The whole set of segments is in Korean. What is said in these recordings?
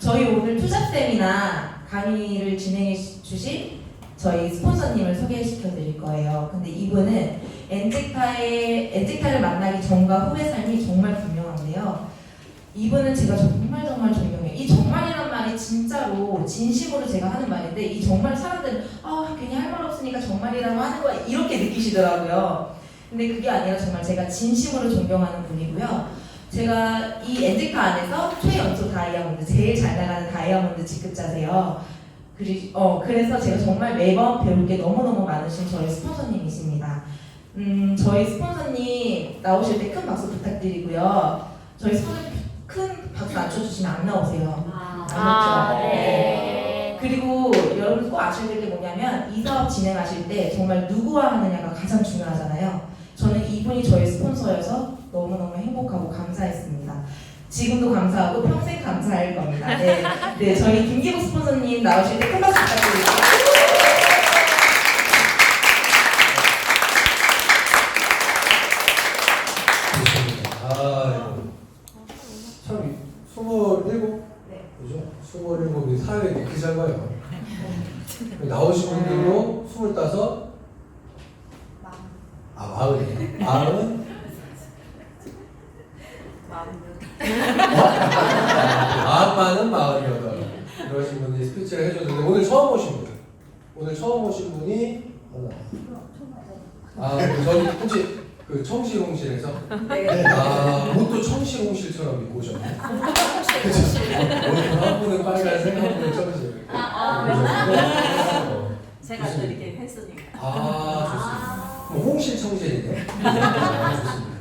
저희 오늘 투잡쌤이나 강의를 진행해 주신 저희 스폰서님을 소개시켜 드릴 거예요. 근데 이분은 엔젝타를 만나기 전과 후의 삶이 정말 분명한데요. 이분은 제가 정말 존경해요. 이 정말이란 말이 진짜로 진심으로 제가 하는 말인데, 이 정말 사람들은 괜히 할 말 없으니까 정말이라고 하는 거야 이렇게 느끼시더라고요. 근데 그게 아니라 정말 제가 진심으로 존경하는 분이고요. 제가 이 엔젝타 안에서 최연소 다이아몬드, 제일 잘 나가는 다이아몬드 직급자세요. 그래서 제가 정말 매번 배울 게 너무너무 많으신 저희 스폰서님이십니다. 저희 스폰서님 나오실 때 큰 박수 부탁드리고요. 저희 스폰서님 큰 박수 안 쳐주시면 안 나오세요. 네. 그리고 여러분 꼭 아셔야 될 게 뭐냐면, 이 사업 진행하실 때 정말 누구와 하느냐가 가장 중요하잖아요. 저는 이분이 저희 스폰서여서 너무너무 행복하고 감사했습니다. 지금도 감사하고 평생 감사할 겁니다. 네, 저희 김기복 스폰서님 나오실 때 큰 박수 부탁드립니다. 참 27? 네. 그죠? 27이 사회에 이렇게 짧아요. 나오신 분들도 25? 마흔이에요. 마흔만은 48. 이러신 분이 스피치를 해줬는데, 오늘 처음 오신 분이 저희 혹시 그 청실홍실에서 옷도 청실홍실처럼 입고 오셨네. 그죠? 한 분은 빨간색, 한 분은 청실. 제가 또 이렇게 했으니까. 좋습니다. 홍실 청실이네. 좋습니다.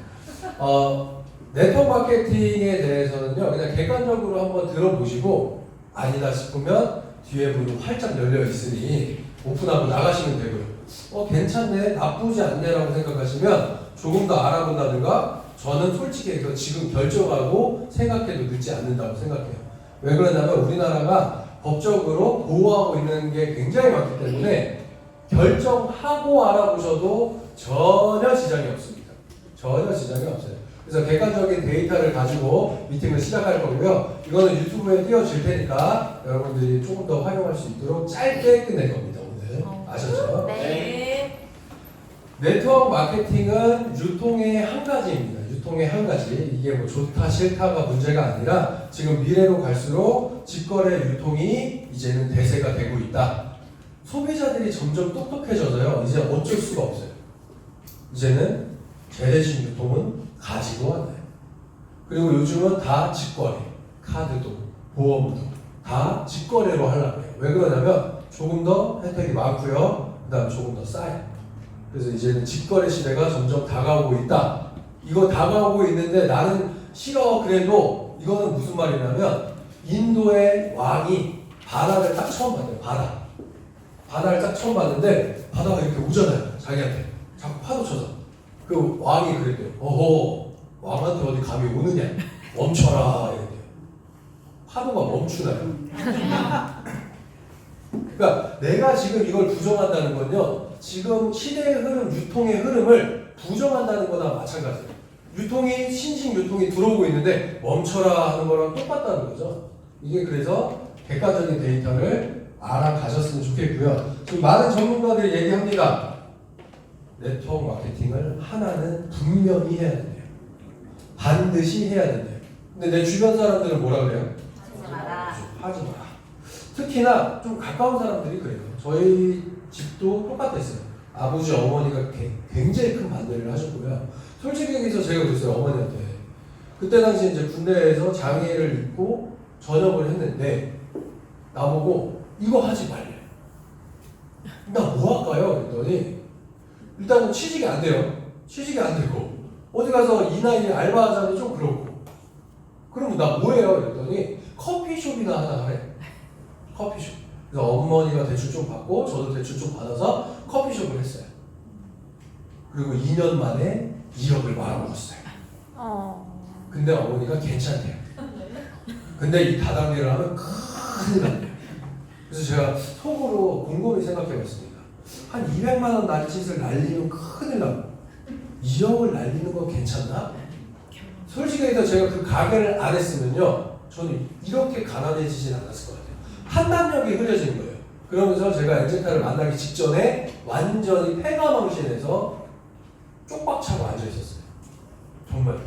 네트워크 마케팅에 대해서는요, 그냥 객관적으로 한번 들어보시고 아니다 싶으면 뒤에 문은 활짝 열려 있으니 오픈하고 나가시면 되고요. 괜찮네, 나쁘지 않네라고 생각하시면 조금 더 알아본다든가, 저는 솔직히 해서 지금 결정하고 생각해도 늦지 않는다고 생각해요. 왜 그러냐면 우리나라가 법적으로 보호하고 있는 게 굉장히 많기 때문에 결정하고 알아보셔도 전혀 지장이 없습니다. 전혀 지장이 없어요. 그래서 객관적인 데이터를 가지고 미팅을 시작할 거고요. 이거는 유튜브에 띄워질 테니까 여러분들이 조금 더 활용할 수 있도록 짧게 끝낼 겁니다. 오늘 아셨죠? 네. 네트워크 마케팅은 유통의 한 가지입니다. 유통의 한 가지. 이게 뭐 좋다 싫다가 문제가 아니라 지금 미래로 갈수록 직거래 유통이 이제는 대세가 되고 있다. 소비자들이 점점 똑똑해져서요, 이제 어쩔 수가 없어요. 이제는 재대신 유통은 가지고 왔나요? 그리고 요즘은 다 직거래, 카드도 보험도 다 직거래로 하려고 해요. 왜 그러냐면 조금 더 혜택이 많고요, 그 다음 조금 더 싸요. 그래서 이제는 직거래 시대가 점점 다가오고 있다. 이거 다가오고 있는데 나는 싫어 그래도, 이거는 무슨 말이냐면 인도의 왕이 바다를 딱 처음 봤대요. 바다를 딱 처음 봤는데 바다가 이렇게 오잖아요, 자기한테. 자꾸 파도 쳐서. 그 왕이 그랬대요. 왕한테 어디 감이 오느냐, 멈춰라 이랬대요. 파도가 멈추나요? 그러니까 내가 지금 이걸 부정한다는 건요, 지금 시대의 흐름, 유통의 흐름을 부정한다는 거나 마찬가지예요. 유통이, 신식 유통이 들어오고 있는데 멈춰라 하는 거랑 똑같다는 거죠. 이게 그래서 객관적인 데이터를 알아가셨으면 좋겠고요. 지금 많은 전문가들이 얘기합니다. 네트워크 마케팅을 하나는 분명히 해야 된대요. 반드시 해야 된대요. 근데 내 주변 사람들은 뭐라 그래요? 하지 마라. 특히나 좀 가까운 사람들이 그래요. 저희 집도 똑같았어요. 아버지, 어머니가 굉장히 큰 반대를 하셨고요. 솔직히 얘기해서 제가 그랬어요, 어머니한테. 그때 당시 이제 군대에서 장애를 입고 전역을 했는데 나보고 이거 하지 말래. 나 뭐 할까요? 그랬더니 일단은 취직이 안 돼요. 취직이 안 되고 어디 가서 이 나이에 알바하자니 좀 그렇고. 그러면 나 뭐해요? 그랬더니 커피숍이나 하나 하래. 커피숍. 그래서 어머니가 대출 좀 받고 저도 대출 좀 받아서 커피숍을 했어요. 그리고 2년 만에 2억을 말아먹었어요. 근데 어머니가 괜찮대요. 근데 이 다단계를 하면 큰일 난대요. 그래서 제가 속으로 곰곰이 생각해봤습니다. 한 200만 원 날짓을 날리면 큰일 나고 2억을 날리는 건 괜찮나? 솔직히 해서 제가 그 가게를 안 했으면요, 저는 이렇게 가난해지진 않았을 것 같아요. 판단력이 흐려지는 거예요. 그러면서 제가 엔젤타를 만나기 직전에 완전히 폐가망신해서 쪽박 차고 앉아 있었어요. 정말.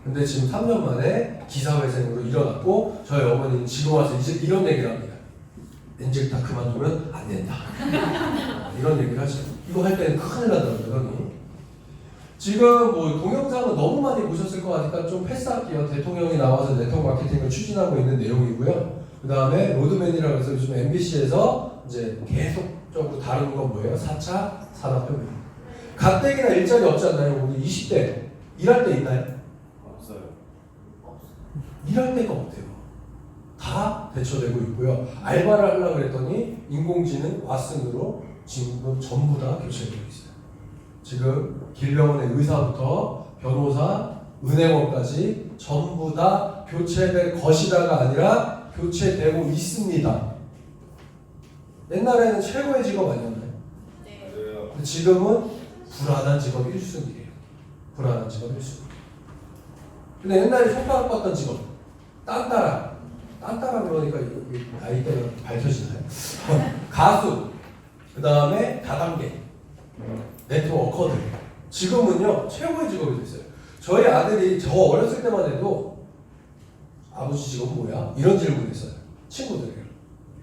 근데 지금 3년 만에 기사회생으로 일어났고 저희 어머니는 지금 와서 이제 이런 얘기를 합니다. 엔젤타 그만두면 안 된다. 이런 얘기를 하시죠. 이거 할 때는 큰일 나더라고요. 형이. 지금 뭐 동영상은 너무 많이 보셨을 것 같으니까 좀 패스할게요. 대통령이 나와서 네트워크 마케팅을 추진하고 있는 내용이고요. 그 다음에 로드맨이라고 해서 요즘 MBC에서 이제 계속적으로 다루는 건 뭐예요? 4차 산업혁명. 가뜩이나 일자리 없지 않나요? 우리 20대 일할 때 있나요? 없어요. 일할 데가 없대요. 다 대처되고 있고요. 알바를 하려고 그랬더니 인공지능 왓슨으로 지금 전부 다 교체되고 있어요. 지금 길병원의 의사부터 변호사, 은행원까지 전부 다 교체될 것이다가 아니라 교체되고 있습니다. 옛날에는 최고의 직업 아니었나요? 네. 근데 지금은 불안한 직업 1순위예요. 불안한 직업 1순위. 근데 옛날에 손가락 뻗던 직업 딴따라 그러니까 이 나이대가 밝혀지나요? 가수, 그 다음에 다단계 네트워커들. 지금은요 최고의 직업이 됐어요. 저희 아들이 저 어렸을 때만 해도 아버지 직업 뭐야? 이런 질문 했어요. 친구들에게.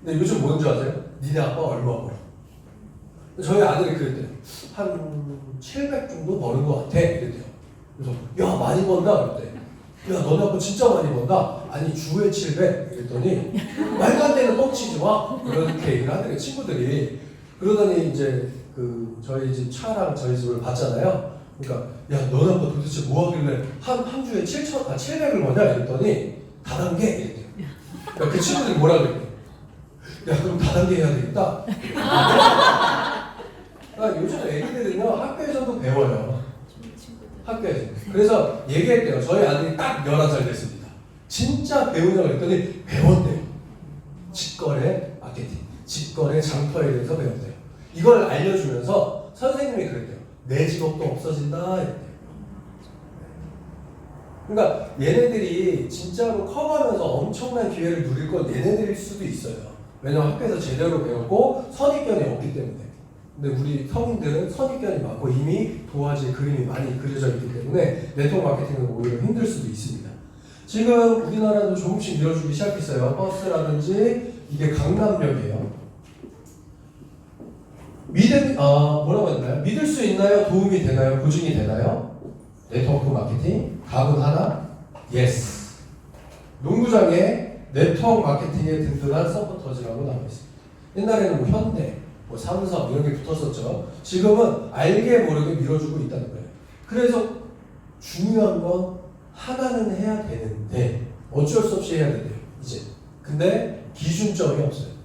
근데 요즘 뭔 줄 아세요? 니네 아빠 얼마 벌어? 저희 아들이 그랬대요. 한 700 정도 버는 것 같아. 이랬대요. 그래서 야 많이 번다. 그랬대. 야 너네 아빠 진짜 많이 번다. 아니 주에 700. 이랬더니 말도 안 되는 뻥치지 마. 그렇게 얘기를 하더래요. 친구들이. 그러더니 이제 그 저희 집 차랑 저희 집을 봤잖아요. 그러니까 야 너네 아빠 도대체 뭐 하길래 한 주에 700을 버냐? 이랬더니 다단계. 이랬대요. 야, 그 친구들이 뭐라 그랬대? 야 그럼 다단계 해야 되겠다. 요즘 애기들은요 학교에서도 배워요. 학교에서. 그래서 얘기했대요. 저희 아들이 딱 11살 됐습니다. 진짜 배우냐고 했더니 배웠대요. 직거래 마케팅, 직거래 장터에 대해서 배웠대요. 이걸 알려주면서 선생님이 그랬대요. 내 직업도 없어진다 이랬대요. 그러니까 얘네들이 진짜로 커가면서 엄청난 기회를 누릴 건 얘네들일 수도 있어요. 왜냐면 학교에서 제대로 배웠고 선입견이 없기 때문에. 근데 우리 성인들은 선입견이 많고 이미 도화지에 그림이 많이 그려져 있기 때문에 네트워크 마케팅은 오히려 힘들 수도 있습니다. 지금 우리나라도 조금씩 밀어주기 시작했어요. 버스라든지 이게 강남역이에요. 뭐라고 했나요? 믿을 수 있나요? 도움이 되나요? 보증이 되나요? 네트워크 마케팅 답은 하나? 예스. 농구장에 네트워크 마케팅에 든든한 서포터즈라고 나와 있습니다. 옛날에는 뭐 현대, 뭐 삼성 이런 게 붙었었죠. 지금은 알게 모르게 밀어주고 있다는 거예요. 그래서 중요한 건 하나는 해야 되는데 어쩔 수 없이 해야 된대요. 이제. 근데 기준점이 없어요.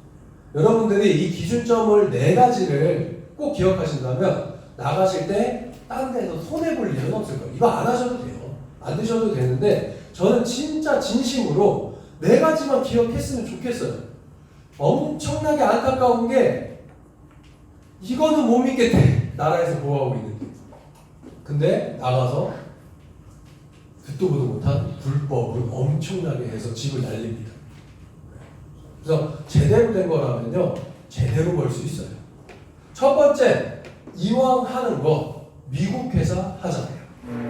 여러분들이 이 기준점을 4가지를 꼭 기억하신다면 나가실 때 딴 데서 손해볼 일은 없을 거예요. 이거 안 하셔도 돼요. 안 드셔도 되는데 저는 진짜 진심으로 4가지만 기억했으면 좋겠어요. 엄청나게 안타까운 게 이거는 못 믿겠대. 나라에서 보호하고 있는데. 근데 나가서 듣도 보도 못한 불법을 엄청나게 해서 집을 날립니다. 그래서 제대로 된 거라면요. 제대로 벌 수 있어요. 첫 번째, 이왕 하는 거 미국 회사 하잖아요.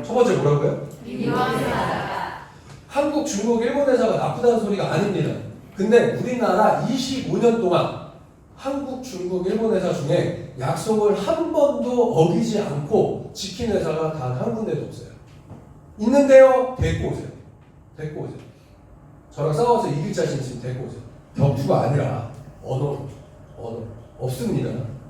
첫 번째 뭐라고요? 미국 회사. 한국, 중국, 일본 회사가 나쁘다는 소리가 아닙니다. 근데 우리나라 25년 동안 한국, 중국, 일본 회사 중에 약속을 한 번도 어기지 않고 지킨 회사가 단 한 군데도 없어요. 있는데요. 데리고 오세요. 데리고 오세요. 저랑 싸워서 이길 자신 있으면 데리고 오세요. 격투가 아니라 언어 없습니다.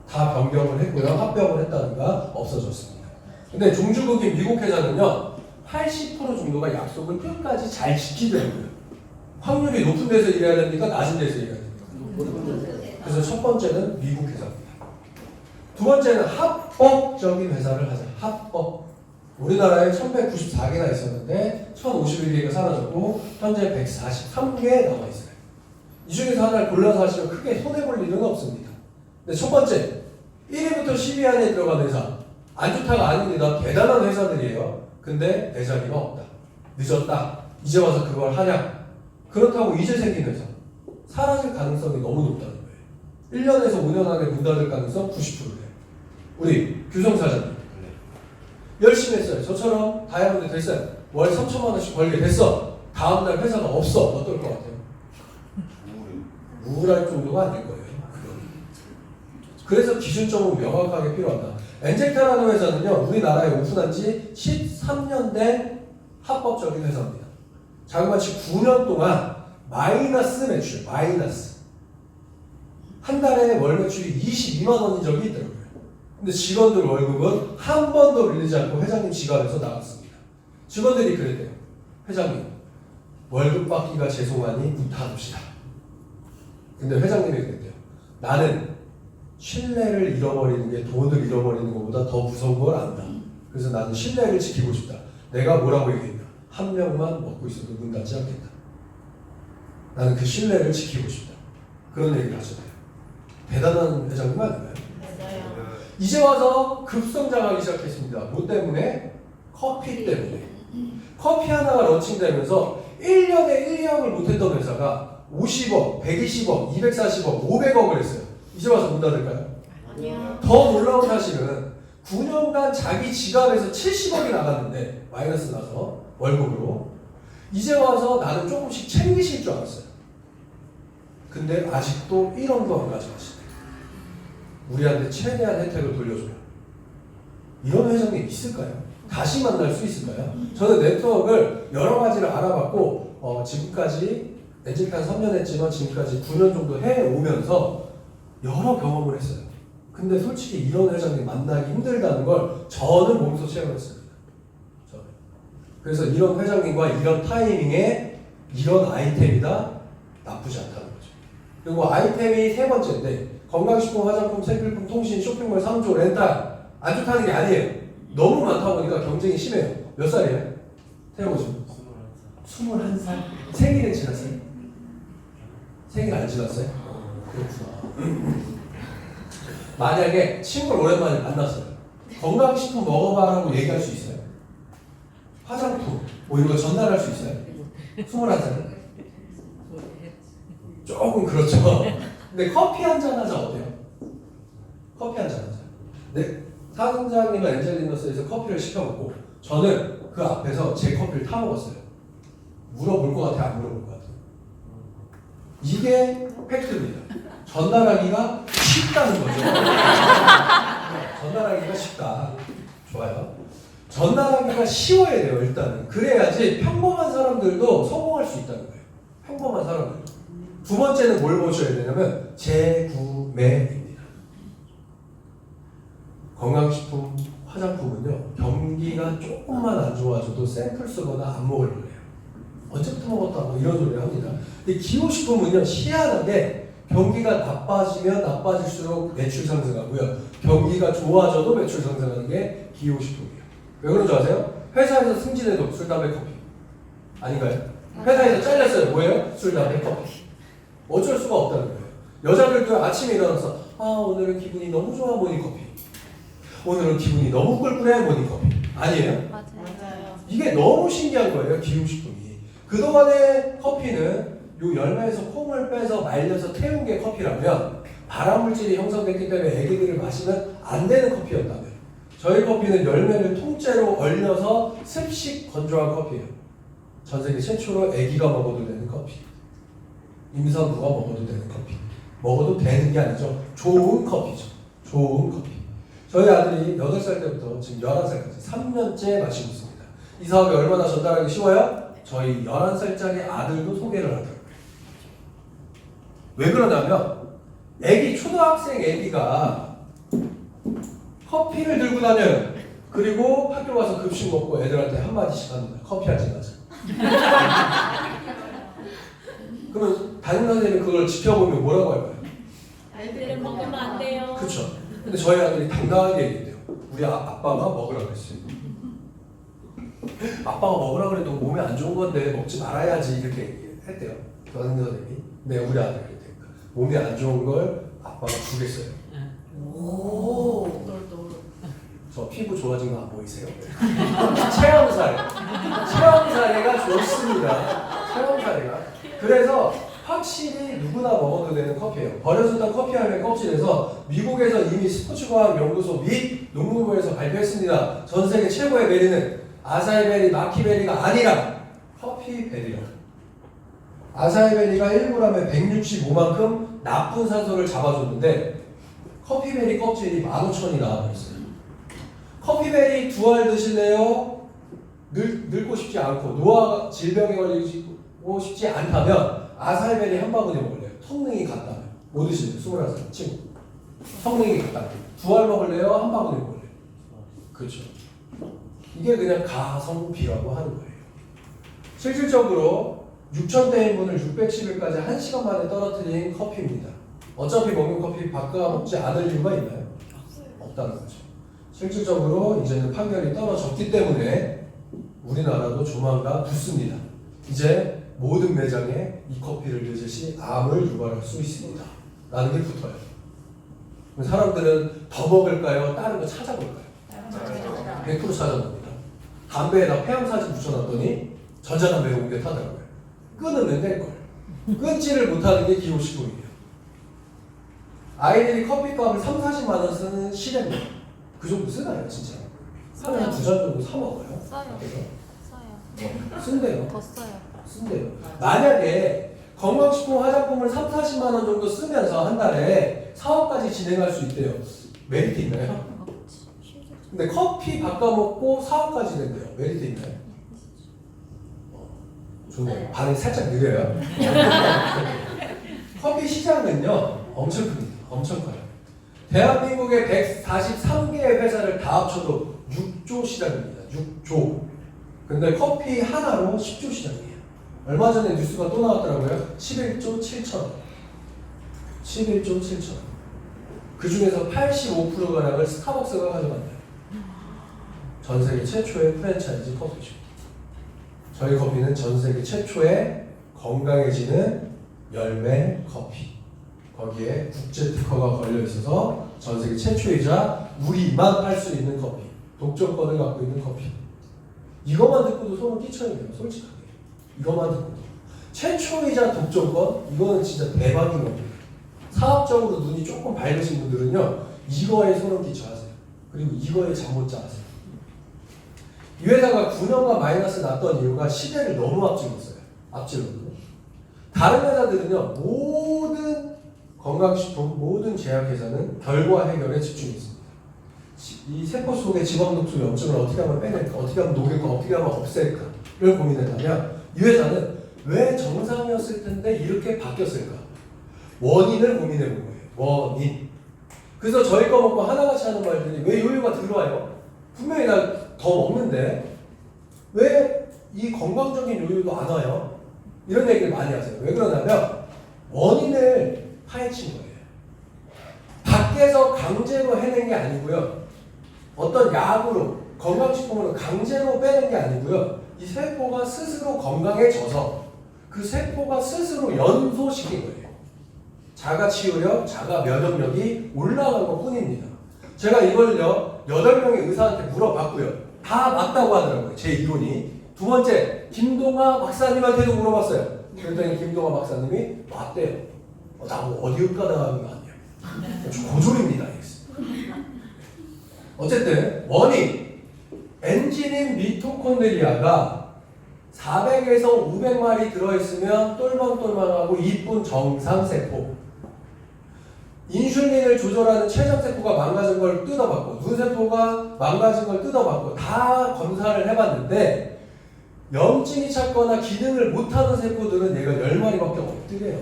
다 변경을 했고요. 합병을 했다든가 없어졌습니다. 근데 종주국인 미국 회사는요. 80% 정도가 약속을 끝까지 잘 지키더라고요. 확률이 높은 데서 일해야 됩니까? 낮은 데서 일해야 됩니까? 그래서 첫 번째는 미국 회사입니다. 두 번째는 합법적인 회사를 하자. 합법. 우리나라에 1194개가 있었는데 1051개가 사라졌고 현재 143개 나와 있어요. 이 중에서 하나를 골라서 하시면 크게 손해볼 일은 없습니다. 근데 첫 번째 1위부터 10위 안에 들어간 회사 안 좋다가 아닙니다. 대단한 회사들이에요. 근데 내 자리가 없다. 늦었다. 이제 와서 그걸 하냐? 그렇다고 이제 생긴 회사 사라질 가능성이 너무 높다는 거예요. 1년에서 5년 안에 문 닫을 가능성 90%예요. 우리 규성 사장님 열심히 했어요. 저처럼 다이아몬드 됐어요. 월 3천만 원씩 벌게 됐어. 다음날 회사가 없어. 어떨 것 같아요? 우울할 정도가 아닐 거예요. 그래서 기준점은 명확하게 필요하다. 엔젤타라는 회사는요, 우리나라에 오픈한 지 13년 된 합법적인 회사입니다. 자그마치 9년 동안 마이너스 매출, 마이너스. 한 달에 월 매출이 22만 원인 적이 있더라고요. 근데 직원들 월급은 한 번도 밀리지 않고 회장님 지갑에서 나갔습니다. 직원들이 그랬대요. 회장님, 월급 받기가 죄송하니 문 닫읍시다. 근데 회장님이 그랬대요. 나는 신뢰를 잃어버리는 게 돈을 잃어버리는 것보다 더 무서운 걸 안다. 그래서 나는 신뢰를 지키고 싶다. 내가 뭐라고 얘기했나? 한 명만 먹고 있어도 문 닫지 않겠다. 나는 그 신뢰를 지키고 싶다. 그런 얘기를 하셨대요. 대단한 회장님 아닌가요? 맞아요. 이제 와서 급성장하기 시작했습니다. 뭐 때문에? 커피 때문에. 커피 하나가 런칭되면서 1년에 1억을 못했던 회사가 50억, 120억, 240억, 500억을 했어요. 이제 와서 문 닫을까요? 아니요. 더 놀라운 사실은 9년간 자기 지갑에서 70억이 나갔는데 마이너스 나서 월급으로 이제 와서 나는 조금씩 챙기실 줄 알았어요. 근데 아직도 1원도 안 가져가시네. 우리한테 최대한 혜택을 돌려줘요. 이런 회장님 있을까요? 다시 만날 수 있을까요? 저는 네트워크를 여러 가지를 알아봤고 지금까지 엔젤카 3년 했지만 지금까지 9년 정도 해오면서 여러 경험을 했어요. 근데 솔직히 이런 회장님 만나기 힘들다는 걸 저는 몸소 체험했습니다. 저는. 그래서 이런 회장님과 이런 타이밍에 이런 아이템이다 나쁘지 않다는 거죠. 그리고 아이템이 세 번째인데 건강식품, 화장품, 생필품, 통신, 쇼핑몰, 상조, 렌탈 안 좋다는 게 아니에요. 너무 많다 보니까 경쟁이 심해요. 몇 살이에요? 태호 씨 21살? 생일은 지났어요? 생일 안 지났어요? 그렇구나. 만약에 친구를 오랜만에 만났어요. 건강식품 먹어봐라고 얘기할 수 있어요? 화장품 뭐 이런 거 전달할 수 있어요? 21살? 조금 그렇죠. 근데 커피 한잔 하자 어때요? 커피 한잔 하자. 네, 사장님은 엔젤리너스에서 커피를 시켜먹고 저는 그 앞에서 제 커피를 타먹었어요. 물어볼 것 같아요? 안 물어볼 것 같아요? 이게 팩트입니다. 전달하기가 쉽다는 거죠. 전달하기가 쉽다. 좋아요. 전달하기가 쉬워야 돼요, 일단은. 그래야지 평범한 사람들도 성공할 수 있다는 거예요. 평범한 사람들. 두 번째는 뭘 보셔야 되냐면 재구매입니다. 건강식품, 화장품은요, 경기가 조금만 안 좋아져도 샘플 쓰거나 안 먹으려고 해요. 언제부터 먹었다고 이런 소리를 합니다. 근데 기호식품은요, 희한하게 경기가 나빠지면 나빠질수록 매출 상승하고요. 경기가 좋아져도 매출 상승하는 게 기호식품이에요. 왜 그런 줄 아세요? 회사에서 승진해도 술, 담배, 커피. 아닌가요? 회사에서 잘렸어요. 뭐예요? 술, 담배, 커피. 어쩔 수가 없다는 거예요. 여자들도 아침에 일어나서 오늘은 기분이 너무 좋아 모닝커피. 오늘은 기분이 너무 꿀꿀해 모닝커피. 아니에요? 맞아요. 이게 너무 신기한 거예요. 기호식품이. 그동안의 커피는 요 열매에서 콩을 빼서 말려서 태운 게 커피라면 발암물질이 형성됐기 때문에 애기들을 마시면 안 되는 커피였다면 저희 커피는 열매를 통째로 얼려서 습식 건조한 커피예요. 전 세계 최초로 애기가 먹어도 되는 커피. 임산부가 먹어도 되는 커피. 먹어도 되는 게 아니죠. 좋은 커피죠. 좋은 커피. 저희 아들이 8살 때부터 지금 11살까지 3년째 마시고 있습니다. 이 사업이 얼마나 전달하기 쉬워요? 저희 11살짜리 아들도 소개를 하더라고요. 왜 그러냐면 애기, 초등학생 애기가 커피를 들고 다녀요. 그리고 학교 가서 급식 먹고 애들한테 한마디씩 합니다. 커피 한잔 하자. 그러면 담임 선생님이 그걸 지켜보면 뭐라고 할까요? 아이들은 먹으면 안 돼요. 그렇죠. 근데 저희 아들이 당당하게 얘기해요. 우리 아빠가 먹으라고 했어요. 아빠가 먹으라고 그래도 몸에 안 좋은 건데 먹지 말아야지 이렇게 했대요. 담임 선생님이. 네, 우리 아들 그랬대요. 몸에 안 좋은 걸 아빠가 주겠어요. 오. 저 피부 좋아진 거 안 보이세요? 체험 사례. 체험 사례가 좋습니다. 상황 사례가. 그래서 확실히 누구나 먹어도 되는 커피예요. 버려졌던 커피 할매 껍질에서 미국에서 이미 스포츠과학 연구소 및 농구부에서 발표했습니다. 전 세계 최고의 베리는 아사이베리, 마키베리가 아니라 커피베리요. 아사이베리가 1g에 165만큼 나쁜 산소를 잡아줬는데 커피베리 껍질이 15,000이 나와버렸어요. 커피베리 2알 드실래요? 늙고 싶지 않고 노화 질병에 걸리고 싶지 않다면 아사이베리 한 바구니 먹을래요? 성능이 같다면 뭐 드실래요? 21살 친구 성능이 같다면 2알 먹을래요? 한 바구니 먹을래요? 그렇죠. 이게 그냥 가성비라고 하는 거예요. 실질적으로 6,000대인 분을 610일까지 1시간 만에 떨어뜨린 커피입니다. 어차피 먹는 커피 바꿔먹지 않을 이유가 있나요? 없다는 거죠. 실질적으로 이제는 판결이 떨어졌기 때문에 우리나라도 조만간 붙습니다. 이제 모든 매장에 이 커피를 드실 시 암을 유발할 수 있습니다. 라는 게 붙어요. 사람들은 더 먹을까요? 다른 거 찾아볼까요? 100% 찾아봅니다. 담배에다 폐암사진 붙여놨더니 전자담배에 옮겨 타더라고요. 끊으면 될걸. 끊지를 못하는 게 기호식품이에요. 아이들이 커피값을 3, 40만 원 쓰는 시대입니다. 그 정도 쓰나요, 진짜? 하루에 2잔 정도 사 먹어요? 써요. 써요. 쓴대요. 더 써요. 쓴대요. 만약에 건강식품 화장품을 3, 40만 원 정도 쓰면서 한 달에 사업까지 진행할 수 있대요. 메리트 있나요? 근데 커피 바꿔먹고 사업까지 된대요. 메리트 있나요? 좋네요. 반응이 살짝 느려요. 커피 시장은요 엄청 큽니다. 엄청 커요. 대한민국의 143개의 회사를 다 합쳐도 6조 시장입니다. 6조. 근데 커피 하나로 10조 시장이에요. 얼마 전에 뉴스가 또 나왔더라고요. 11조 7천. 11조 7천. 그 중에서 85%가량을 스타벅스가 가져간다. 전 세계 최초의 프랜차이즈 커피숍. 저희 커피는 전 세계 최초의 건강해지는 열매 커피. 거기에 국제 특허가 걸려 있어서 전 세계 최초이자 우리만 팔 수 있는 커피. 독점권을 갖고 있는 커피. 이것만 듣고도 소름 끼쳐야 돼요. 솔직하게. 이것만 듣고도. 최초이자 독점권? 이거는 진짜 대박인 겁니다. 사업적으로 눈이 조금 밝으신 분들은요. 이거에 소름 끼쳐 하세요. 그리고 이거에 잠 못 자 하세요. 이 회사가 9년간 마이너스 났던 이유가 시대를 너무 앞질렀어요. 앞질렀거든요. 다른 회사들은요. 모든 건강식품, 모든 제약회사는 결과 해결에 집중했습니다. 이 세포 속의 지방독소 염증을 어떻게 하면 빼낼까, 어떻게 하면 녹일까, 어떻게 하면 없앨까 이걸 고민했다면 이 회사는 왜 정상이었을 텐데 이렇게 바뀌었을까? 원인을 고민해 본 거예요. 원인. 그래서 저희 거 먹고 하나같이 하는 말들이 왜 요요가 들어와요? 분명히 나 더 먹는데 왜 이 건강적인 요요도 안 와요? 이런 얘기를 많이 하세요. 왜 그러냐면 원인을 파헤친 거예요. 밖에서 강제로 해낸 게 아니고요. 어떤 약으로 건강식품으로 강제로 빼낸 게 아니고요. 이 세포가 스스로 건강해져서 그 세포가 스스로 연소시킨 거예요. 자가 치유력, 자가 면역력이 올라간 것 뿐입니다. 제가 이걸요 8명의 의사한테 물어봤고요. 다 맞다고 하더라고요. 제 이론이. 두 번째, 김동아 박사님한테도 물어봤어요. 그랬더니 김동아 박사님이 맞대요. 나 뭐 어디 의과 나가는 거 아니에요. 고졸입니다. 어쨌든 원인, 엔지닌 미토콘드리아가 400에서 500마리 들어있으면 똘망똘망하고 이쁜 정상세포. 인슐린을 조절하는 췌장세포가 망가진 걸 뜯어봤고 눈세포가 망가진 걸 뜯어봤고 다 검사를 해봤는데 염증이 찾거나 기능을 못하는 세포들은 얘가 10마리밖에 없더래요.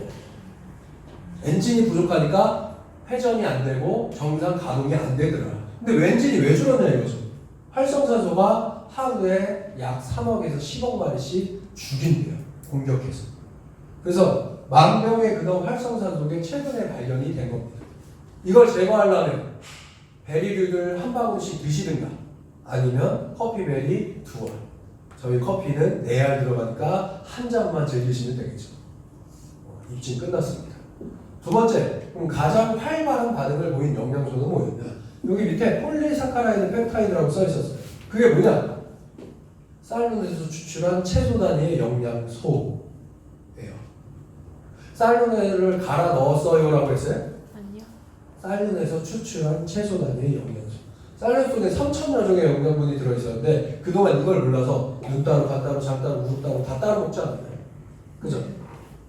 엔진이 부족하니까 회전이 안 되고 정상 가동이 안 되더라. 근데 엔진이 왜 줄었냐 이거죠. 활성산소가 하루에 약 3억에서 10억 마리씩 죽인대요. 공격해서. 그래서 만병의 근원 활성산소에 최근에 발견이 된 겁니다. 이걸 제거하려면 베리류를 한 바구니씩 드시든가 아니면 커피베리 2알. 저희 커피는 4알 들어가니까 한 잔만 즐기시면 되겠죠. 입증 끝났습니다. 두 번째, 그럼 가장 활발한 반응을 보인 영양소는 뭐였냐? 여기 밑에 폴리사카라이드 펩타이드라고 써 있었어요. 그게 뭐냐? 쌀문에서 추출한 채소 단위의 영양소. 쌀로네를 갈아 넣었어요라고 했어요? 아니요. 쌀룬에서 추출한 채소 단위의 영양소. 쌀룬 속에 3,000여 종의 영양분이 들어있었는데 그동안 이걸 몰라서 눈 따로, 간 따로, 장 따로, 무릎 따로 다 따로 먹지 않았나요? 그죠?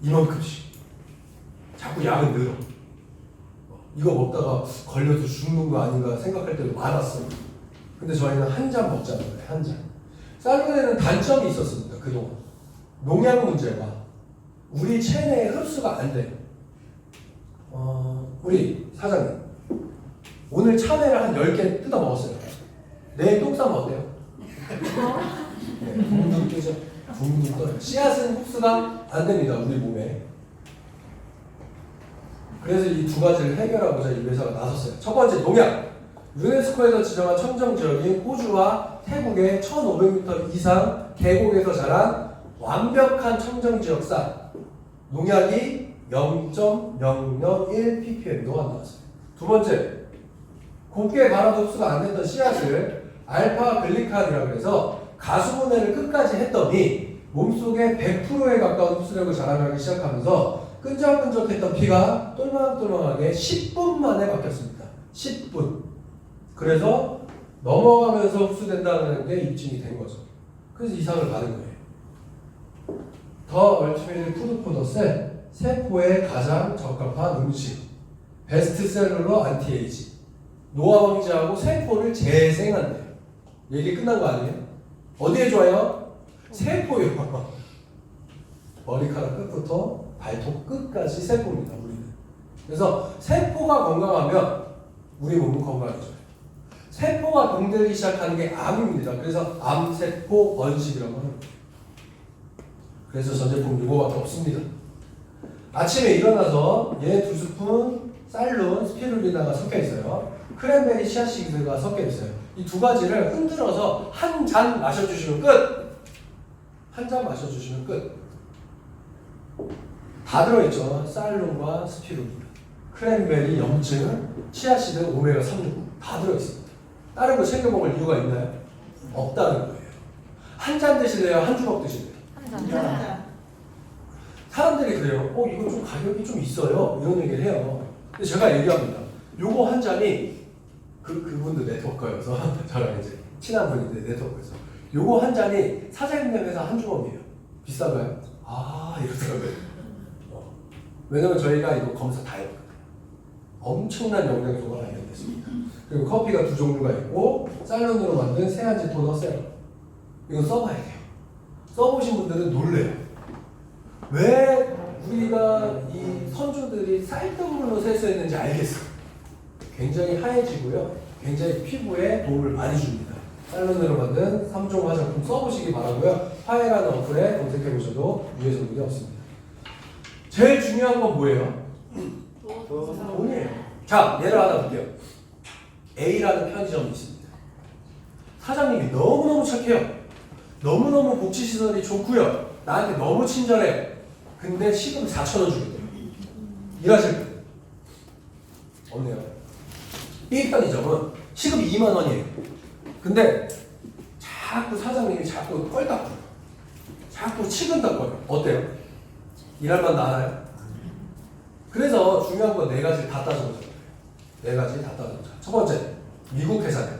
이만큼씩. 자꾸 양은 늘어. 이거 먹다가 걸려서 죽는 거 아닌가 생각할 때도 많았어요. 근데 저희는 한 잔 먹자는 거예요. 한 잔. 쌀룬에는 단점이 있었습니다. 그동안. 농약 문제가 우리 체내에 흡수가 안 돼요. 우리 사장님 오늘 참외를 한 10개 뜯어 먹었어요. 내일 똥 싸면 어때요? 네, 붕붕 뜨죠. 붕붕 떠요. 씨앗은 흡수가 안 됩니다. 우리 몸에. 그래서 이 두 가지를 해결하고자 이 회사가 나섰어요. 첫 번째 농약. 유네스코에서 지정한 청정지역인 호주와 태국의 1500m 이상 계곡에서 자란 완벽한 청정지역 쌀. 농약이 0.001 ppm도 안 나왔어요. 두 번째, 곱게 갈아도 흡수가 안 됐던 씨앗을 알파 글리칸이라고 해서 가수분해를 끝까지 했더니 몸속에 100%에 가까운 흡수력을 자랑하기 시작하면서 끈적끈적했던 피가 똘망똘망하게 10분 만에 바뀌었습니다. 10분. 그래서 넘어가면서 흡수된다는 게 입증이 된 거죠. 그래서 이상을 받은 거예요. 더 얼티메이트 푸드 포더셀, 세포에 가장 적합한 음식, 베스트셀러로 안티에이지, 노화 방지하고 세포를 재생한대요. 얘기 끝난 거 아니에요? 어디에 좋아요? 세포요. 머리카락 끝부터 발톱 끝까지 세포입니다. 우리는. 그래서 세포가 건강하면 우리 몸은 건강해져요. 세포가 병들기 시작하는 게 암입니다. 그래서 암세포 번식이라고 합니다. 그래서 전 제품 이거밖에 없습니다. 아침에 일어나서 얘 2스푼 쌀룬, 스피룰리나가 섞여 있어요. 크랜베리 씨앗씨드가 섞여 있어요. 이 두 가지를 흔들어서 한 잔 마셔주시면 끝! 한 잔 마셔주시면 끝! 다 들어있죠. 쌀룬과 스피룰리나, 크랜베리, 염증, 씨앗씨드, 오메가 369 다 들어있습니다. 다른 거 챙겨 먹을 이유가 있나요? 없다는 거예요. 한 잔 드실래요? 한 주먹 드실래요? 한 잔. 사람들이 그래요. 이거 좀 가격이 좀 있어요. 이런 얘기를 해요. 근데 제가 얘기합니다. 요거 한 잔이 그분도 네트워커여서 저랑 이제 친한 분인데 네트워커에서 요거 한 잔이 사장님네 회사 한 주먹이에요. 비싼가요? 이러더라고요. 왜냐면 저희가 이거 검사 다 해봤거든요. 엄청난 영양소가 발견됐습니다. 그리고 커피가 2종류가 있고 쌀론으로 만든 세안지 토너 세럼. 이거 써봐야 돼요. 써보신 분들은 놀래요. 왜 우리가 이 선조들이 쌀뜨물로 세수했는지 알겠어요. 굉장히 하얘지고요. 굉장히 피부에 도움을 많이 줍니다. 쌀론으로 만든 3종 화장품 써보시기 바라고요. 화해라는 어플에 검색해보셔도 유해 성분이 없습니다. 제일 중요한 건 뭐예요? 돈이에요. 자, 예를 하나 볼게요. A라는 편의점이 있습니다. 사장님이 너무너무 착해요. 너무너무 복지시설이 좋고요. 나한테 너무 친절해요. 근데 시급 4,000원 주겠대요. 일하실 때. 없네요. B 편의점은 시급 2만 원이에요. 근데 자꾸 사장님이 자꾸 껄딱거려. 자꾸 치근덕거려. 어때요? 일할만 나아요? 그래서 중요한 건 4가지 다 따져보자. 4가지 다 따져보자. 첫 번째, 미국 회사예요.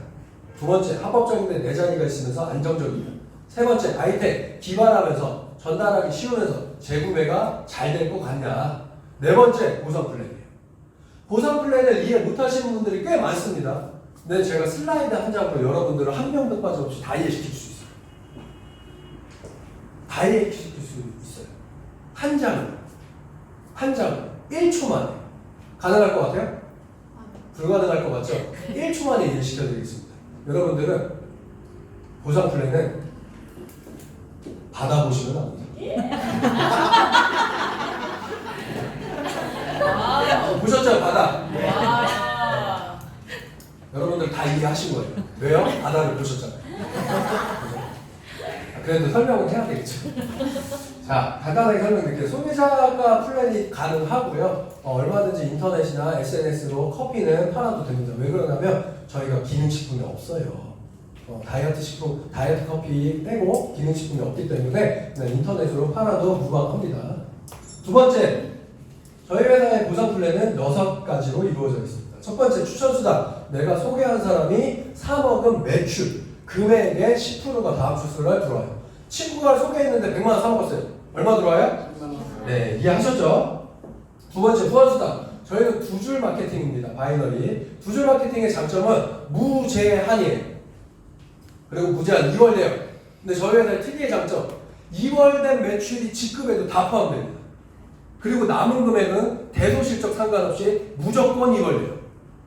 두 번째, 합법적인데 내자리가 있으면서 안정적이에요. 세 번째, 하이텍, 기발하면서 전달하기 쉬우면서 재구매가 잘 될 것 같냐. 네 번째, 보상 플랜이에요. 보상 플랜을 이해 못하시는 분들이 꽤 많습니다. 근데 제가 슬라이드 한 장으로 여러분들을 한 명도 빠짐없이 다 이해시킬 수 있어요. 다 이해시킬 수 있어요. 한 장, 1초 만에. 가능할 것 같아요? 불가능할 것 같죠? 1초 만에 이해시켜드리겠습니다. 여러분들은 보상 플랜은 받아보시면 압니다. 보셨죠? 바다. 여러분들 다 이해하신 거예요. 왜요? 바다를 보셨잖아요. 그래도 설명은 해야 되겠죠. 자, 간단하게 설명드릴게요. 소비자가 플랜이 가능하고요. 얼마든지 인터넷이나 SNS로 커피는 팔아도 됩니다. 왜 그러냐면 저희가 기능식품이 없어요. 다이어트 식품, 다이어트 커피 빼고 기능식품이 없기 때문에 그냥 인터넷으로 팔아도 무방합니다. 두 번째, 저희 회사의 보상 플랜은 6가지로 이루어져 있습니다. 첫 번째 추천수당. 내가 소개한 사람이 사먹은 매출, 금액의 10%가 다음 주술날 들어와요. 친구가 소개했는데 100만 원 사먹었어요. 얼마 들어와요? 네, 이해하셨죠? 두 번째 후원수당. 저희는 두 줄 마케팅입니다. 바이너리. 두 줄 마케팅의 장점은 무제한이에요. 그리고 무제한 2월돼요. 근데 저희 회사의 특이의 장점, 2월된 매출이 직급에도 다 포함됩니다. 그리고 남은 금액은 대소실적 상관없이 무조건 2월돼요.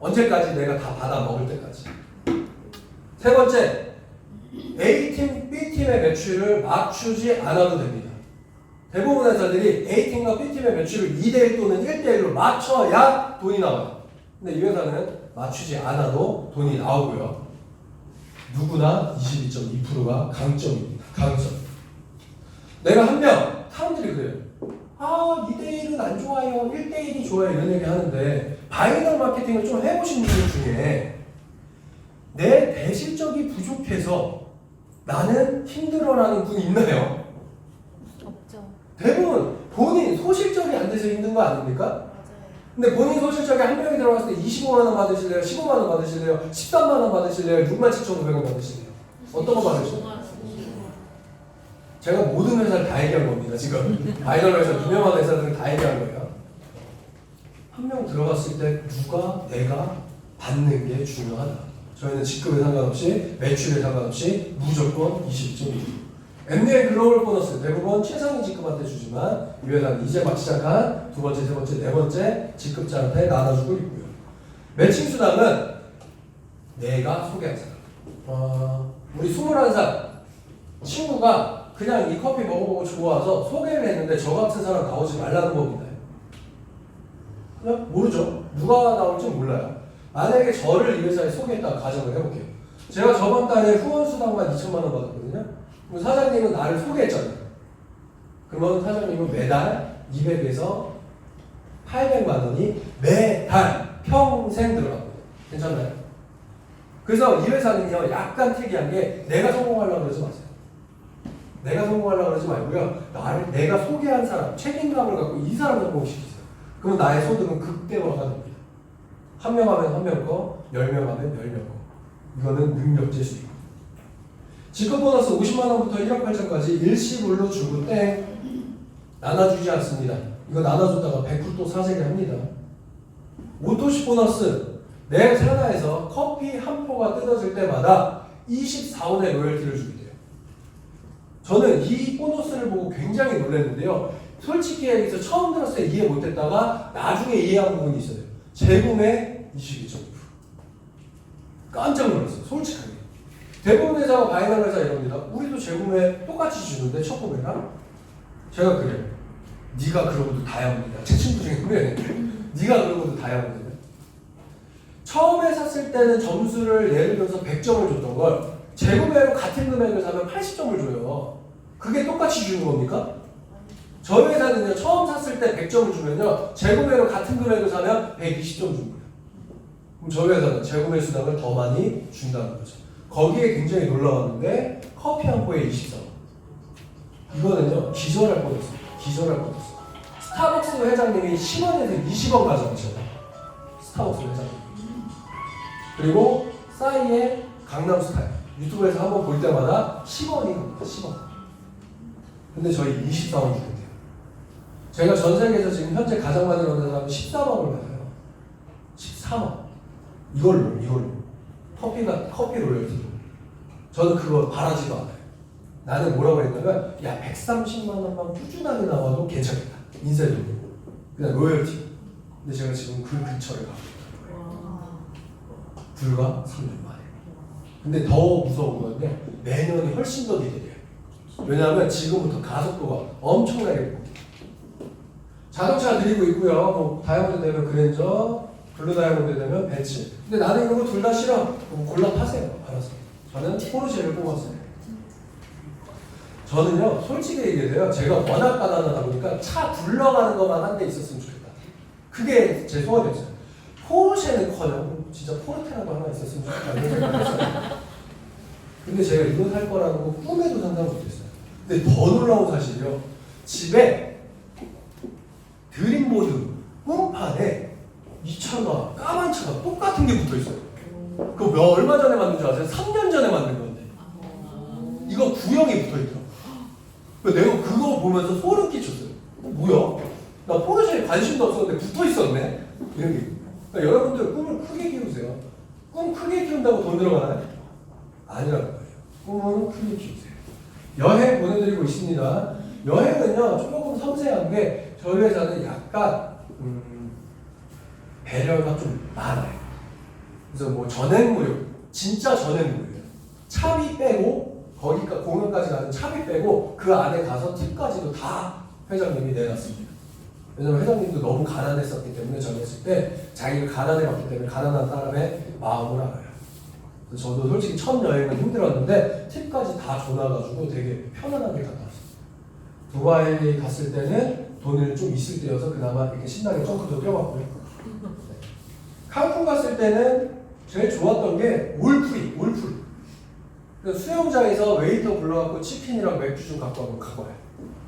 언제까지? 내가 다 받아 먹을 때까지. 세 번째, A팀, B팀의 매출을 맞추지 않아도 됩니다. 대부분 회사들이 A팀과 B팀의 매출을 2대1 또는 1대1로 맞춰야 돈이 나와요. 근데 이 회사는 맞추지 않아도 돈이 나오고요. 누구나 22.2%가 강점입니다. 강점. 내가 한 명, 사람들이 그래요. 2대1은 안 좋아요. 1대1이 좋아요. 이런 얘기 하는데 바이널 마케팅을 좀 해보신 분들 중에 내 대실적이 부족해서 나는 힘들어라는 분이 있나요? 없죠. 대부분 본인 소실적이 안 돼서 힘든 거 아닙니까? 맞아요. 근데 본인 소실적에 한 명이 들어갔을 때 25만 원 받으실래요? 15만 원 받으실래요? 13만 원 받으실래요? 67,900원 받으실래요? 어떤 거 받으실래요? 제가 모든 회사를 다 얘기한 겁니다. 지금 바이널 회사, 유명한 회사들은 다 얘기한 거예요. 한 명 들어갔을 때 누가 내가 받는 게 중요하다. 저희는 직급에 상관없이 매출에 상관없이 무조건 22.2%. MDN 글로벌 보너스 대부분 최상위 직급한테 주지만 이 회사는 이제 막 시작한 두 번째, 세 번째, 네 번째 직급자한테 나눠주고 있고요. 매칭 수당은 내가 소개한 사람. 우리 21살 친구가 그냥 이 커피 먹어보고 좋아서 소개를 했는데 저 같은 사람 나오지 말라는 겁니다. 그냥 모르죠. 누가 나올지 몰라요. 만약에 저를 이 회사에 소개했다가 가정을 해볼게요. 제가 저번 달에 후원수당만 2천만 원 받았거든요. 그럼 사장님은 나를 소개했잖아요. 그러면 사장님은 매달 200에서 800만 원이 매달 평생 들어갑니다. 괜찮나요? 그래서 이 회사는요, 약간 특이한 게 내가 성공하려고 그러지 마세요. 내가 성공하려고 그러지 말고요. 내가 소개한 사람, 책임감을 갖고 이 사람 성공시키세요. 그러면 나의 소득은 극대화가 됩니다. 한 명 하면 한 명 거, 10명 하면 10명 거. 이거는 능력제 수익. 직급 보너스 50만 원부터 1억 8천까지 일시불로 주고 땡 나눠주지 않습니다. 이거 나눠줬다가 100% 또 사재기 합니다. 오토시 보너스 내 산하에서 커피 한 포가 뜯어질 때마다 24원의 로열티를 주게 돼요. 저는 이 보너스를 보고 굉장히 놀랐는데요. 솔직히 얘기해서 처음 들었을 때 이해 못했다가 나중에 이해한 부분이 있어요. 재구매 22.2%. 깜짝 놀랐어요. 솔직하게. 대부분 회사가 바이널 회사 이럽니다. 우리도 재구매 똑같이 주는데 첫 구매랑 제가 그래요. 네가 그러고도 다이아몬드야. 제 친구 중에 그래. 네가 그러고도 다이아몬드야. 처음에 샀을 때는 점수를 예를 들어서 100점을 줬던 걸 재구매로 같은 금액을 사면 80점을 줘요. 그게 똑같이 주는 겁니까? 저희 회사는요, 처음 샀을 때 100점을 주면요, 재구매로 같은 금액을 사면 120점 준 거예요. 그럼 저희 회사는 재구매 수당을 더 많이 준다는 거죠. 거기에 굉장히 놀라웠는데 커피 한 포에 24원. 이거는요, 기절할 뻔했어요. 기절할 뻔했어요. 스타벅스 회장님이 10원에서 20원 가져가셨어요. 스타벅스 회장님. 그리고 싸이의 강남스타일. 유튜브에서 한번 볼 때마다 10원이 갑니다. 10원. 근데 저희 24원 주는데요. 제가 전 세계에서 지금 현재 가장 많이 받는 사람은 14원을 받아요. 14원. 이걸로. 커피 로열티로. 저는 그거 바라지도 않아요. 나는 뭐라고 했냐면, 야, 130만 원만 꾸준하게 나와도 괜찮겠다. 인쇄도. 그냥 로열티. 근데 제가 지금 그 근처를 가고 있어요. 불과 3년 만에. 근데 더 무서운 건데, 내년이 훨씬 더 기대돼요. 왜냐하면 지금부터 가속도가 엄청나게 됩니다. 자동차 드리고 있고요. 뭐 다이아몬드 되면 그랜저, 블루 다이아몬드 되면 벤츠. 근데 나는 이런 거 둘 다 싫어. 그럼 골라 타세요. 알았어. 저는 포르쉐를 뽑았어요. 저는요, 솔직히 얘기해서요, 제가 워낙 가난하다 보니까 차 굴러가는 것만 한 대 있었으면 좋겠다. 그게 제 소원이었어요. 포르쉐는커녕 진짜 포르테라도 하나 있었으면 좋겠다 이런 생각을 했어요. 근데 제가 이거 살 거라는 거 꿈에도 상상 못했어요. 근데 더 놀라운 사실이요. 집에 드림보드 홈판에 이 차가 까만 차가 똑같은 게 붙어 있어요. 그거 얼마 전에 만든 줄 아세요? 3년 전에 만든 건데 이거 구형이 붙어 있더라고. 내가 그거 보면서 소름 끼쳤어요. 뭐야? 나 포르쉐에 관심도 없었는데 붙어 있었네. 이런 게. 그러니까 여러분들 꿈을 크게 키우세요. 꿈 크게 키운다고 돈 들어가나요? 아니라는 거예요. 꿈은 크게 키우세요. 여행 보내드리고 있습니다. 여행은요 조금 섬세한 게 저희 회사는 약간 배려가 좀 많아요. 그래서 뭐 전액무료, 진짜 전액무료예요. 차비 빼고 거기가 공연까지 가는 차비 빼고 그 안에 가서 팁까지도 다 회장님이 내놨습니다. 왜냐면 회장님도 너무 가난했었기 때문에 전했을 때 자기가 가난해봤기 때문에 가난한 사람의 마음을 알아요. 그래서 저도 솔직히 첫 여행은 힘들었는데 팁까지 다 줘놔가지고 되게 편안하게 갔다 왔어요. 두바이 갔을 때는 돈을 좀 있을 때여서 그나마 이렇게 신나게 점프도 뛰어봤고요. 칸쿤 갔을 때는 제일 좋았던 게 올프리. 그래서 수영장에서 웨이터 불러갖고 치킨이랑 맥주 좀 갖고 와요.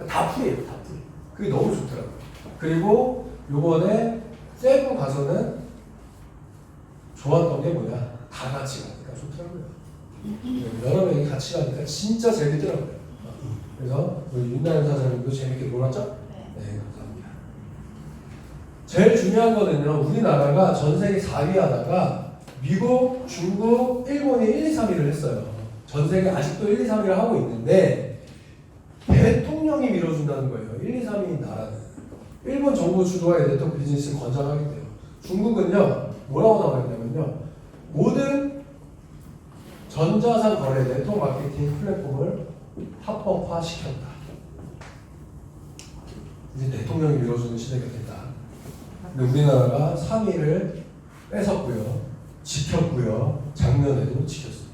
다 풀이에요, 다 풀이. 그게 너무 좋더라고요. 그리고 요번에 세부 가서는 좋았던 게 뭐냐? 다 같이 가니까 좋더라고요. 여러 명이 같이 가니까 진짜 재밌더라고요. 그래서 우리 윤나연 사장님도 재밌게 놀았죠? 네, 감사합니다. 제일 중요한 거는요, 우리나라가 전 세계 4위 하다가 미국, 중국, 일본이 1, 2, 3위를 했어요. 전 세계 아직도 1, 2, 3위를 하고 있는데 대통령이 밀어준다는 거예요. 1, 2, 3위인 나라는. 일본 정부 주도의 네트워크 비즈니스를 권장하겠대요. 중국은요, 뭐라고 나와 있냐면요, 모든 전자상 거래 네트워크 마케팅 플랫폼을 합법화 시켰다. 이제 대통령이 밀어주는 시대가 됐다. 근데 우리나라가 3위를 뺏었고요, 지켰고요, 작년에도 지켰습니다.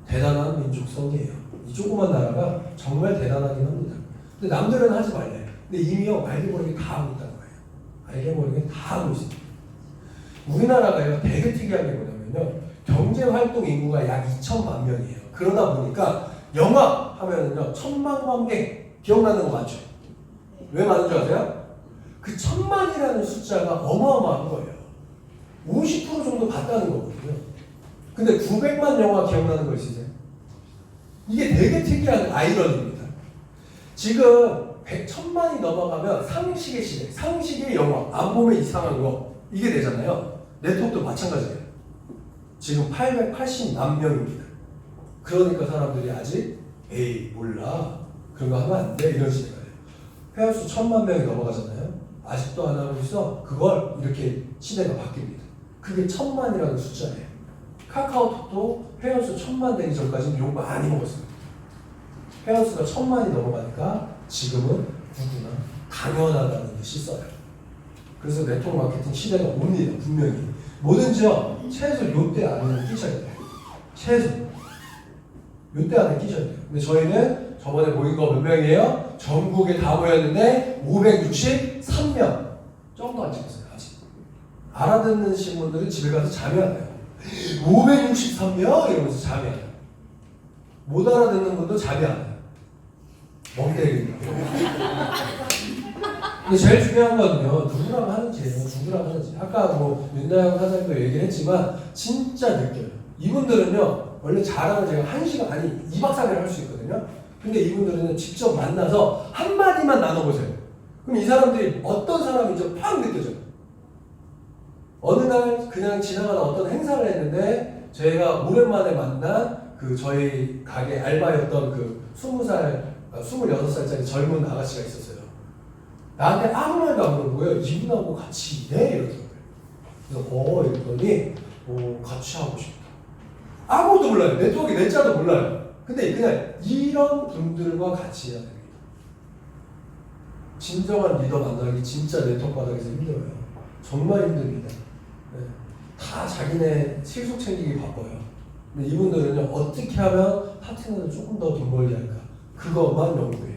대단한 민족성이에요. 이 조그만 나라가 정말 대단하긴 합니다. 근데 남들은 하지 말래. 근데 이미요, 알게 모르게 다 하고 있다는 거예요. 알게 모르게 다 하고 있습니다. 우리나라가요, 되게 특이한 게 뭐냐면요, 경제활동 인구가 약 2천만 명이에요. 그러다 보니까 영화 하면은요, 1,000만 관객 기억나는 거 맞죠? 왜 많은 줄 아세요? 그 1,000만이라는 숫자가 어마어마한 거예요. 50% 정도 봤다는 거거든요. 근데 900만 영화 기억나는 거 있으세요? 이게 되게 특이한 아이러니입니다. 지금 1,000만이 넘어가면 상식의 시대, 상식의 영화, 안 보면 이상한 거, 이게 되잖아요. 네트워크도 마찬가지예요. 지금 880만 명입니다. 그러니까 사람들이 아직 에이 몰라, 그런 거 하면 안 돼, 이런 시대가 돼요. 회원수 1,000만 명이 넘어가잖아요. 아직도 안 하고 있어. 그걸 이렇게 시대가 바뀝니다. 그게 1,000만이라는 숫자예요. 카카오톡도 회원수 1,000만 되기 전까지는 욕 많이 먹었습니다. 회원수가 1,000만이 넘어가니까 지금은 누구나 당연하다는 듯이 써요. 그래서 네트워크 마케팅 시대가 옵니다. 분명히. 뭐든지요, 최소 요때 안에는 끼셔야 돼요. 최소 요때 안에 끼셔야 돼요. 근데 저희는 저번에 모인 거 몇 명이에요? 전국에 다 모였는데 563명 정도 안 찍었어요. 아직. 알아듣는 분들은 집에 가서 잠이 안 와요. 563명 이러면서 잠이 안 와요. 못 알아듣는 분도 잠이 안 와요. 멍때리는 근데 제일 중요한 거는요, 누구랑 하는지예요. 누구랑 하는지. 아까 뭐 윤나영 사장님도 얘기를 했지만 진짜 느껴요. 이분들은요, 원래 자랑을 제가 1시간, 아니 2박 3일 할 수 있거든요. 근데 이분들은 직접 만나서 한마디만 나눠보세요. 그럼 이 사람들이 어떤 사람인지 팍 느껴져요. 어느 날 그냥 지나가다 어떤 행사를 했는데 제가 오랜만에 만난 그 저희 가게 알바였던 그 26살짜리 젊은 아가씨가 있었어요. 나한테 아무 말도 안 하는 거예요. 이분하고 같이 일해? 이러더라고요. 그래서 이랬더니 같이 하고 싶다. 아무것도 몰라요. 네트워크 내자도 몰라요. 근데 그냥 이런 분들과 같이 해야 됩니다. 진정한 리더 만나기 진짜 네트워크 바닥에서 힘들어요. 정말 힘듭니다. 네. 다 자기네 실속 챙기기 바빠요. 근데 이분들은요, 어떻게 하면 파트너를 조금 더 돈 벌게 할까? 그것만 연구해요.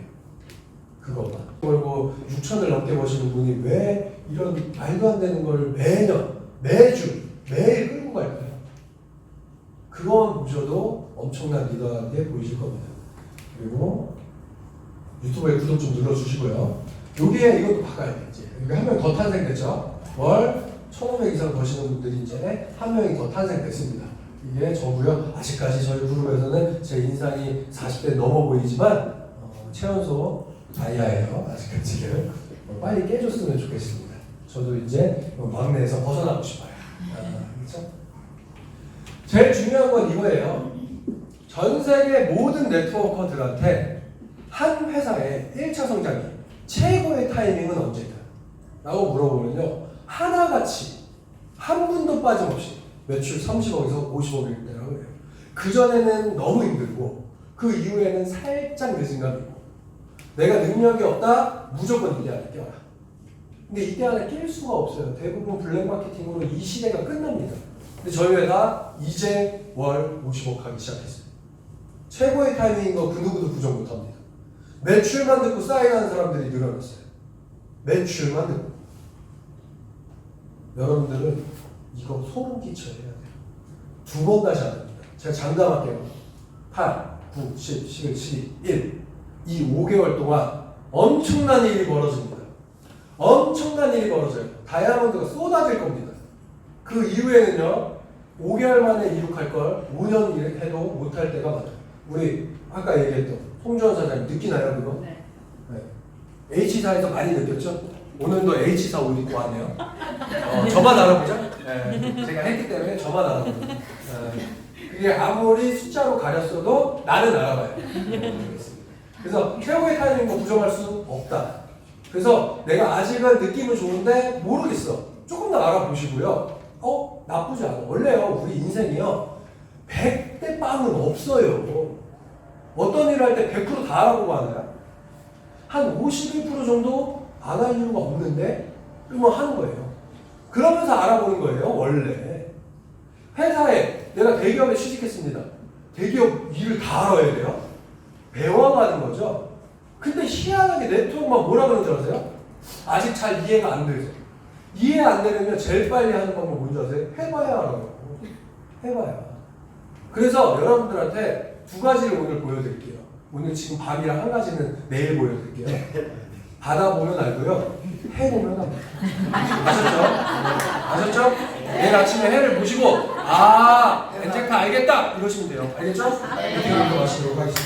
그것만. 벌고 6천을 넘게 버시는 분이 왜 이런 말도 안 되는 걸 매년, 매주, 매일 끌고 갈까요? 그거만 보셔도 엄청난 리더한테 보이실 겁니다. 그리고 유튜브에 구독 좀 눌러주시고요. 여기에 이것도 바꿔야 돼. 이제 여기 한 명 더 탄생됐죠. 월 1,500 이상 버시는 분들이 이제 한 명이 더 탄생됐습니다. 이게 저고요. 아직까지 저희 그룹에서는 제 인상이 40대 넘어 보이지만 최연소 다이아예요. 아직까지는 빨리 깨줬으면 좋겠습니다. 저도 이제 막내에서 벗어나고 싶어요. 그렇죠? 제일 중요한 건 이거예요. 전 세계 모든 네트워커들한테 한 회사의 1차 성장이 최고의 타이밍은 언제다? 라고 물어보면요. 하나같이 한 분도 빠짐없이 매출 30억에서 50억일 때라고 해요. 그전에는 너무 힘들고 그 이후에는 살짝 늦은 감이 있고 내가 능력이 없다? 무조건 이때 안에 껴라. 근데 이때 안에 낄 수가 없어요. 대부분 블랙 마케팅으로 이 시대가 끝납니다. 근데 저희 회사 이제 월 50억 하기 시작했어요. 최고의 타이밍인 거 그 누구도 부정 못합니다. 매출만 듣고 사인하는 사람들이 늘어났어요. 매출만 듣고. 여러분들은 이거 소름 끼쳐야 돼요. 두 번 다시 안 됩니다. 제가 장담할게요. 8, 9, 10, 11, 12, 1. 이 5개월 동안 엄청난 일이 벌어집니다. 엄청난 일이 벌어져요. 다이아몬드가 쏟아질 겁니다. 그 이후에는요. 5개월 만에 이룩할 걸 5년 해도 못할 때가 많아요. 우리 아까 얘기했던 송주원 사장님 느끼나요 그거? 네. 네. H사에서 많이 느꼈죠? 오늘도 H사 옷 입고 왔네요. 저만 알아보죠? 네. 제가 했기 때문에 저만 알아보죠. 그게 아무리 숫자로 가렸어도 나는 알아봐요. 그래서 최고의 타이밍 부정할 수 없다. 그래서 내가 아직은 느낌은 좋은데 모르겠어. 조금 더 알아보시고요. 나쁘지 않아. 원래요 우리 인생이요 100대 빵은 없어요. 어떤 일을 할 때 100% 다 알아보고 하나요? 한 51% 정도 안 할 이유가 없는데 그러면 하는 거예요. 그러면서 알아보는 거예요. 원래 회사에 내가 대기업에 취직했습니다. 대기업 일을 다 알아야 돼요. 배워가는 거죠. 근데 희한하게 네트워크만 뭐라 그러는 줄 아세요? 아직 잘 이해가 안 되죠. 이해 안 되면 제일 빨리 하는 방법 뭔지 아세요? 해봐야 알아요. 해봐야. 그래서 여러분들한테 두 가지를 오늘 보여드릴게요. 오늘 지금 밤이랑 한 가지는 내일 보여드릴게요. 받아보면 알고요. 해보면 합니다. 아셨죠? 아셨죠? 내일 아침에 해를 보시고 엔젝타 알겠다! 이러시면 돼요. 알겠죠? 이렇게 하도록 하시도록 하겠습니다.